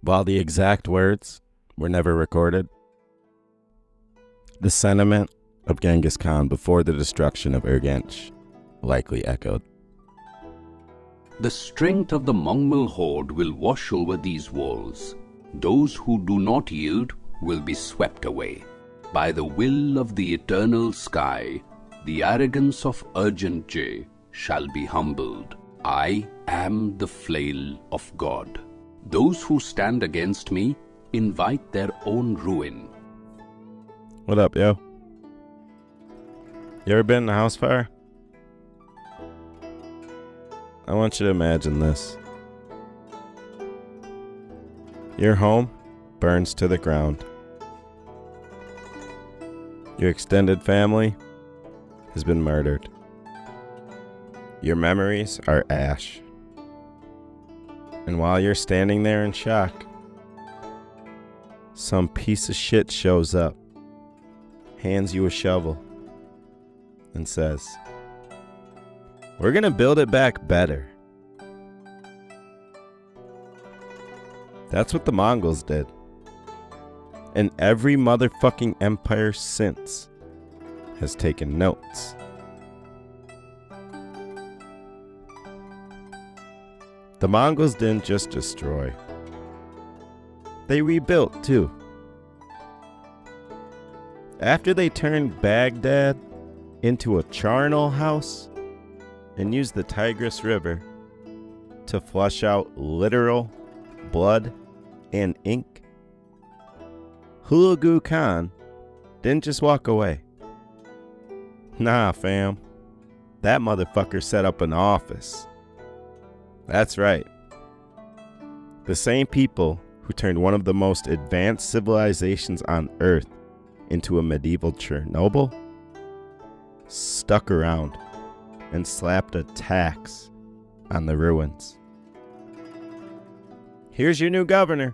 While the exact words were never recorded, the sentiment of Genghis Khan before the destruction of Urgench likely echoed. The strength of the Mongol horde will wash over these walls. Those who do not yield will be swept away. By the will of the eternal sky, the arrogance of Urgench shall be humbled. I am the flail of God. Those who stand against me invite their own ruin. What up, yo? You ever been in a house fire? I want you to imagine this. Your home burns to the ground. Your extended family has been murdered. Your memories are ash. And while you're standing there in shock, some piece of shit shows up, hands you a shovel, and says, "We're gonna build it back better." That's what the Mongols did. And every motherfucking empire since has taken notes. The Mongols didn't just destroy. They rebuilt too. After they turned Baghdad into a charnel house and used the Tigris River to flush out literal blood and ink, Hulagu Khan didn't just walk away. Nah, fam. That motherfucker set up an office. That's right. The same people who turned one of the most advanced civilizations on Earth into a medieval Chernobyl stuck around and slapped a tax on the ruins. Here's your new governor.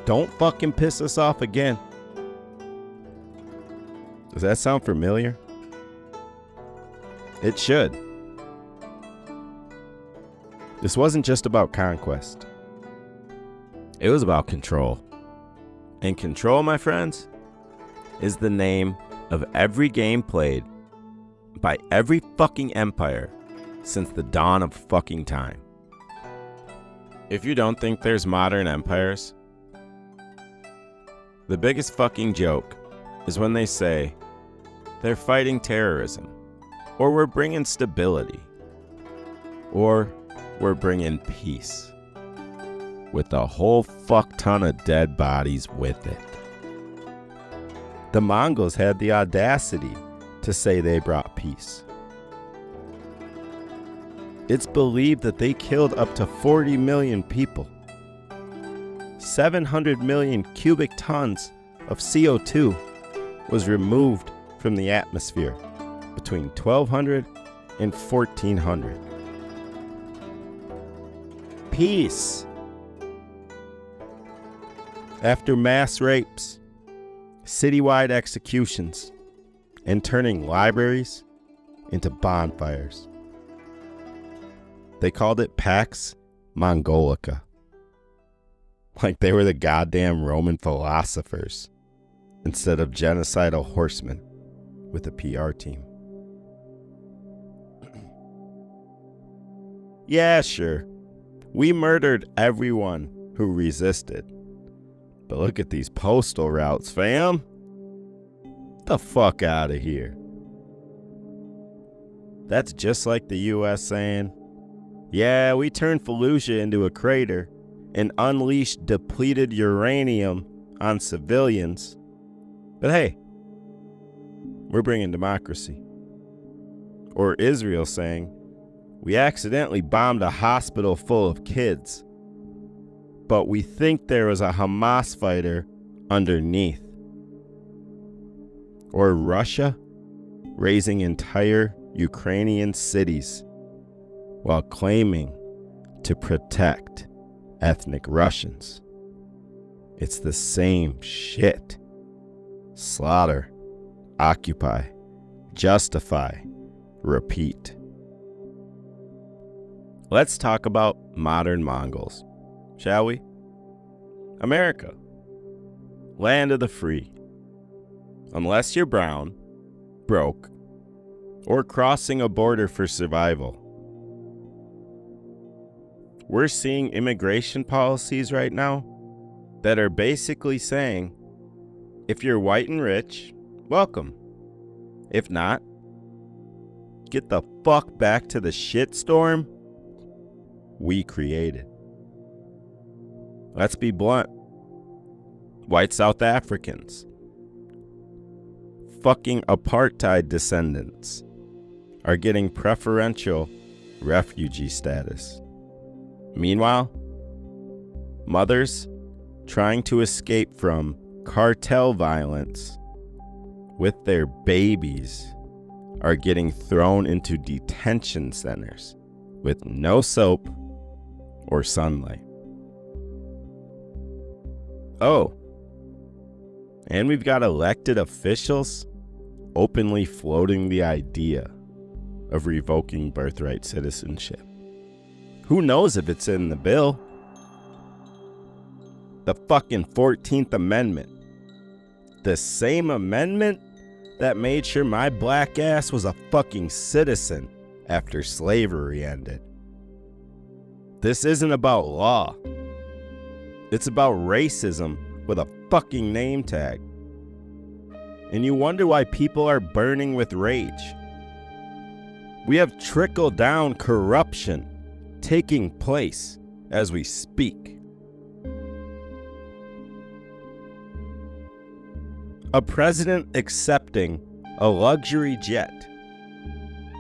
Don't fucking piss us off again. Does that sound familiar? It should. This wasn't just about conquest. It was about control. And control, my friends, is the name of every game played by every fucking empire since the dawn of fucking time. If you don't think there's modern empires, the biggest fucking joke is when they say they're fighting terrorism, or we're bringing stability, or we're bringing peace, with a whole fuck ton of dead bodies with it. The Mongols had the audacity to say they brought peace. It's believed that they killed up to 40 million people. 700 million cubic tons of CO2 was removed from the atmosphere between 1200 and 1400. Peace. After mass rapes, citywide executions, and turning libraries into bonfires. They called it Pax Mongolica. Like they were the goddamn Roman philosophers instead of genocidal horsemen with a PR team. Yeah, sure. We murdered everyone who resisted. But look at these postal routes, fam. The fuck out of here. That's just like the US saying, yeah, we turned Fallujah into a crater and unleashed depleted uranium on civilians. But hey, we're bringing democracy. Or Israel saying, we accidentally bombed a hospital full of kids, but we think there was a Hamas fighter underneath. Or Russia razing entire Ukrainian cities while claiming to protect ethnic Russians. It's the same shit. Slaughter, occupy, justify, repeat. Let's talk about modern Mongols. shall we? America, land of the free. Unless you're brown, broke, or crossing a border for survival. We're seeing immigration policies right now that are basically saying, if you're white and rich, welcome. If not, get the fuck back to the shitstorm we created. Let's be blunt. White South Africans, fucking apartheid descendants, are getting preferential refugee status. Meanwhile, mothers trying to escape from cartel violence with their babies are getting thrown into detention centers with no soap or sunlight. Oh, and we've got elected officials openly floating the idea of revoking birthright citizenship. Who knows if it's in the bill? The fucking 14th Amendment. The same amendment that made sure my black ass was a fucking citizen after slavery ended. This isn't about law. It's about racism with a fucking name tag. And you wonder why people are burning with rage. We have trickle-down corruption taking place as we speak. A president accepting a luxury jet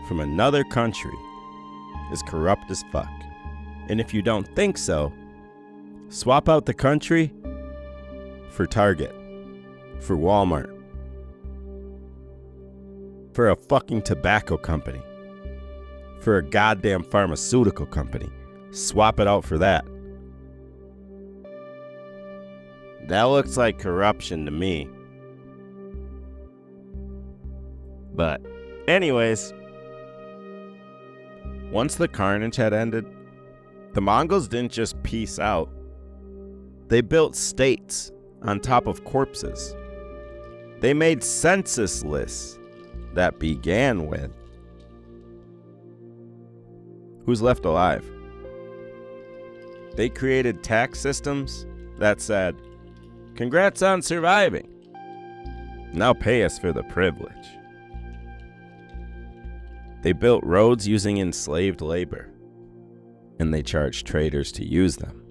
from another country is corrupt as fuck. And if you don't think so, swap out the country for Target, for Walmart, for a fucking tobacco company, for a goddamn pharmaceutical company. Swap it out for that. That looks like corruption to me. But anyways, once the carnage had ended, the Mongols didn't just peace out. They built states on top of corpses. They made census lists that began with who's left alive. They created tax systems that said, congrats on surviving. Now pay us for the privilege. They built roads using enslaved labor, and they charged traders to use them.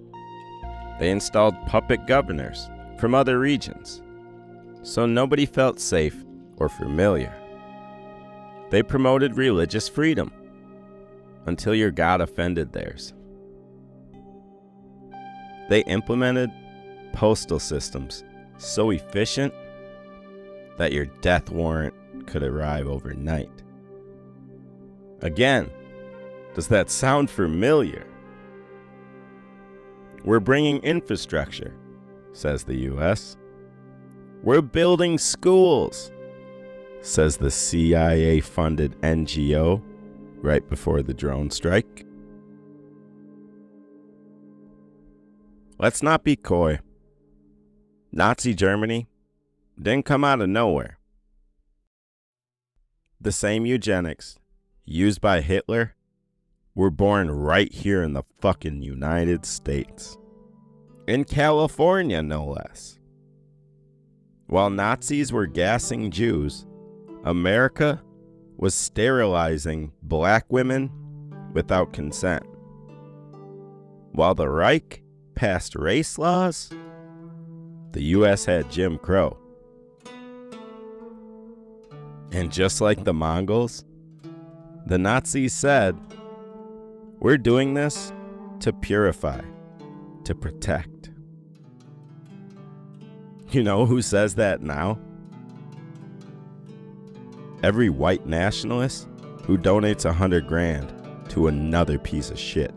They installed puppet governors from other regions, so nobody felt safe or familiar. They promoted religious freedom until your God offended theirs. They implemented postal systems so efficient that your death warrant could arrive overnight. Again, does that sound familiar? We're bringing infrastructure, says the US. We're building schools, says the CIA-funded NGO right before the drone strike. Let's not be coy. Nazi Germany didn't come out of nowhere. The same eugenics used by Hitler were born right here in the fucking United States. In California, no less. While Nazis were gassing Jews, America was sterilizing black women without consent. While the Reich passed race laws, the US had Jim Crow. And just like the Mongols, the Nazis said, we're doing this to purify, to protect. You know who says that now? Every white nationalist who donates $100,000 to another piece of shit.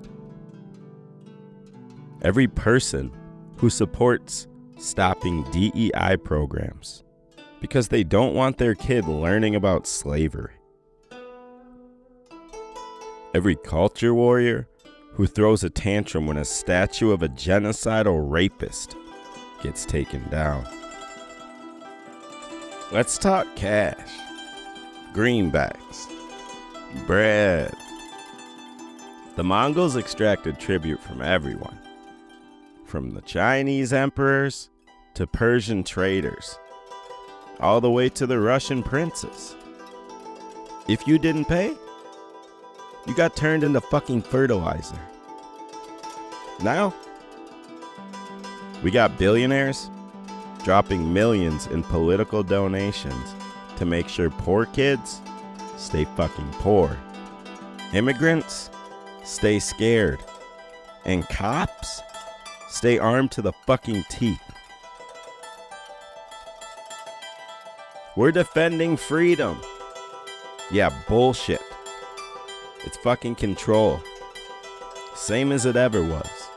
Every person who supports stopping DEI programs because they don't want their kid learning about slavery. Every culture warrior who throws a tantrum when a statue of a genocidal rapist gets taken down. Let's talk cash, greenbacks, bread. The Mongols extracted tribute from everyone, from the Chinese emperors to Persian traders, all the way to the Russian princes. If you didn't pay, you got turned into fucking fertilizer. Now, we got billionaires dropping millions in political donations to make sure poor kids stay fucking poor. Immigrants stay scared. And cops stay armed to the fucking teeth. We're defending freedom. Yeah, bullshit. It's fucking control. Same as it ever was.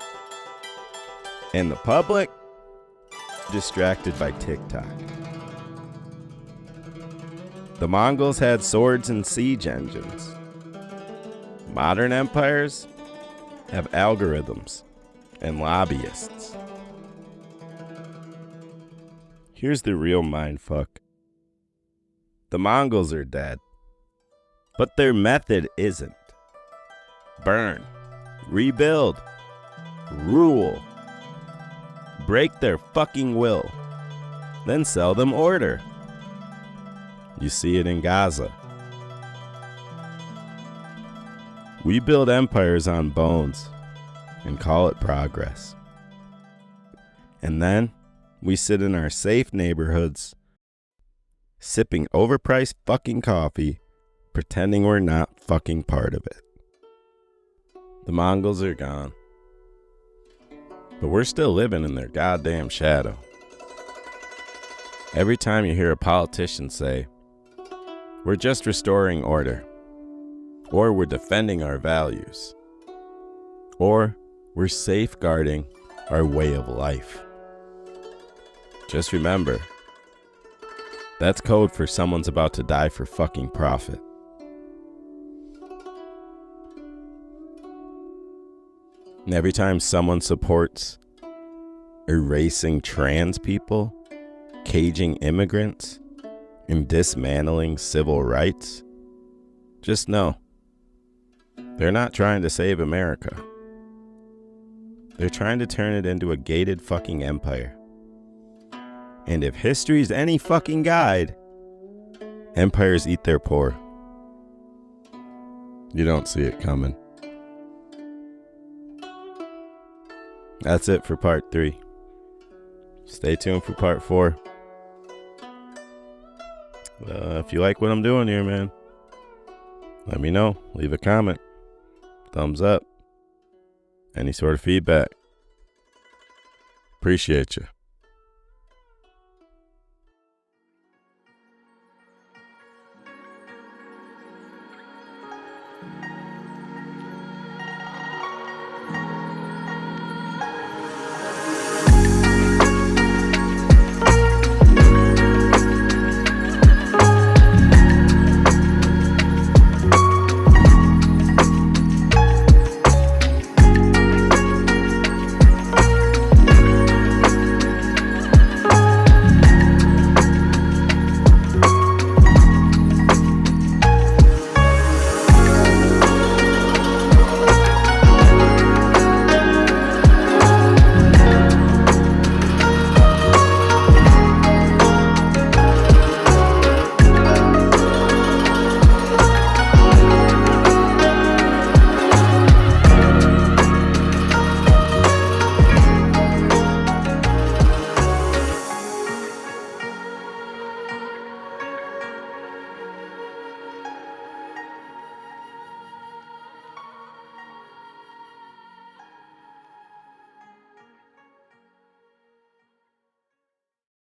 And the public, distracted by TikTok. The Mongols had swords and siege engines. Modern empires have algorithms and lobbyists. Here's the real mindfuck. The Mongols are dead, but their method isn't. Burn, rebuild, rule, break their fucking will, then sell them order. You see it in Gaza. We build empires on bones and call it progress. And then we sit in our safe neighborhoods, sipping overpriced fucking coffee, pretending we're not fucking part of it. The Mongols are gone, but we're still living in their goddamn shadow. Every time you hear a politician say, we're just restoring order, or we're defending our values, or we're safeguarding our way of life, just remember, that's code for someone's about to die for fucking profit. And every time someone supports erasing trans people, caging immigrants, and dismantling civil rights, just know, they're not trying to save America. They're trying to turn it into a gated fucking empire. And if history's any fucking guide, empires eat their poor. You don't see it coming. That's it for part 3. Stay tuned for part 4. If you like what I'm doing here, man, let me know. Leave a comment. Thumbs up. Any sort of feedback. Appreciate you.